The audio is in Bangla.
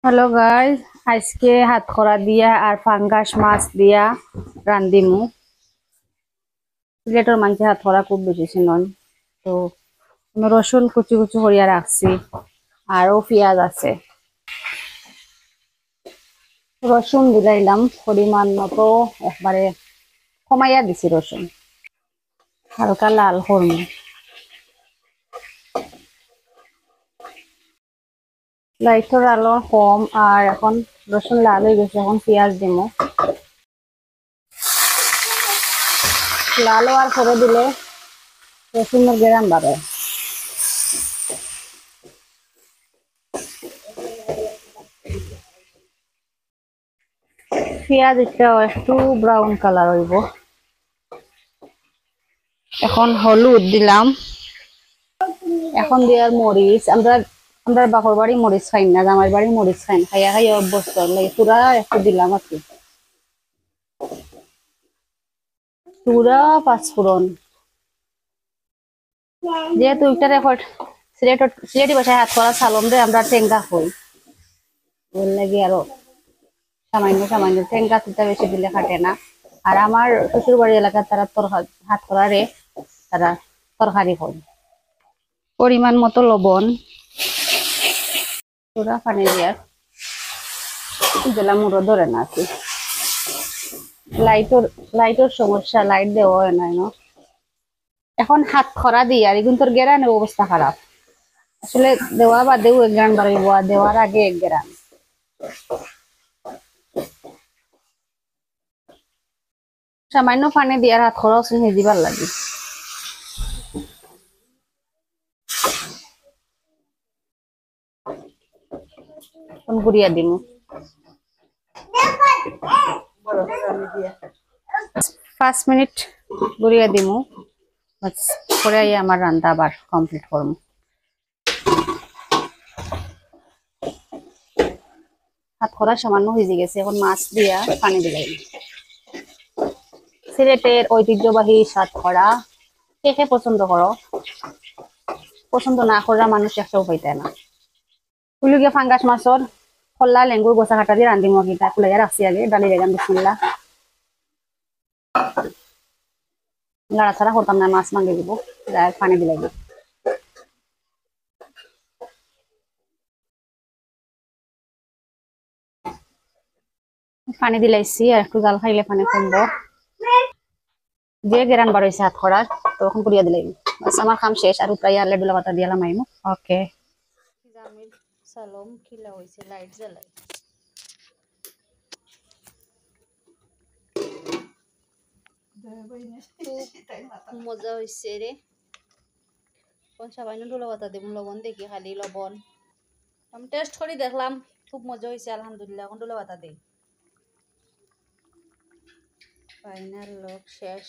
হ্যালো গাইস, আজকে হাতখড়া দিয়া আর ফাঙ্গাস মাছ দিয়া রান্দিমু। সিলেটের মানুষের হাতখড়া খুব বেশি চিনন। তো রসুন কুচি কুচি করিয়া রাখছি, আরও পেঁয়াজ আছে। রসুন দিলাইলাম পরিমাণ মতো, একবারে কমাইয়া দিছি রসুন, হালকা লাল করমু। লাইটর আলো কম, আর এখন রসুন লাল হয়ে গেছে, এখন পেঁয়াজ দিমু। লাল হওয়ার পরে দিলে রসুনের গ্রাম বাড়ে। পেঁয়াজ একটু ব্রাউন কালার হইব। এখন হলুদ দিলাম, এখন দিয়ার মরিচ। আমরা আমরা বাপর বাড়ি মরিচ খাই না, জামাই বাড়ি মরিচ খাই না, খাইয়া খাইয়া অভ্যস্ত লাগে। পুরা একটু দিলাম আর কি, পুরা পাঁচফোড়ন। যেহেতু একটা রেকর্ড সিলেটি ভাষায় হাত করা সালম রে আমরা টেঙ্গা হই, ওর লাগে আরো সামান্য সামান্য টেঙ্গা তুটা বেশি দিলে খাটে না। আর আমার শ্বশুর বাড়ি এলাকার তারা হাত করা রে তারা তরকারি হয়। পরিমাণ মতো লবণ, পুরা পানি দিয়ার দিলাম, মুড়ো ধরে না আর কি। লাইটর সমস্যা, লাইট দেওয়া হয় নাই না। এখন হাত খরা দিই আর এখন তোর গেরানের অবস্থা খারাপ। আসলে দেওয়া বাদেও এক গ্রান বাড়াইব, আর দেওয়ার আগে এক গ্রান। সামান্য পানি দিয়ে আর হাত খরা হেজিবার লাগে। গুড়িয়া দিমু 5 মিনিট, গুড়িয়া দিমু। পরে আমার রান্না আবার কমপ্লিট করবো। হাত খরা সামান্য হয়ে গেছে, এখন মাছ দিয়া পানি দিলাই। সিলেটের ঐতিহ্যবাহী সাত খরা কে কে পছন্দ করো? পছন্দ না করা মানুষ একটাও পাইতে না। উলুগিয়া ফাঙ্গাস মাছর খোলা লেঙ্গুর গোসা কাটা দিয়ে রান্ধিমু আর কি। তা খুলে রাখছি আগে, ডালি রেগান বিসমিল্লাহ। লাড়াছাড়া করতাম না, মাছ মাঙ্গে দিব, পানি দিলাই। পানি দিলাইছি, আর একটু জাল খাইলে পানি কমবো। দিয়ে গেরান বার হয়েছে হাত খরার, তো এখন পুড়িয়া দিলাই। বাস আমার কাম শেষ, আর প্রায় আলে ডুলা পাতা দিয়ালাম আইমু। ওকে, জামিল সালম খিলা হয়েছে, লাইট জ্বালাই। মজা হয়েছে রে। সাবাইন ডুলা পাতা দেব, লবণ দেখি খালি লবণ। আমি টেস্ট করে দেখলাম, খুব মজা হয়েছে আলহামদুলিল্লাহ। এখন ডুলা পাতা দেই। ফাইনাল লুক শেষ।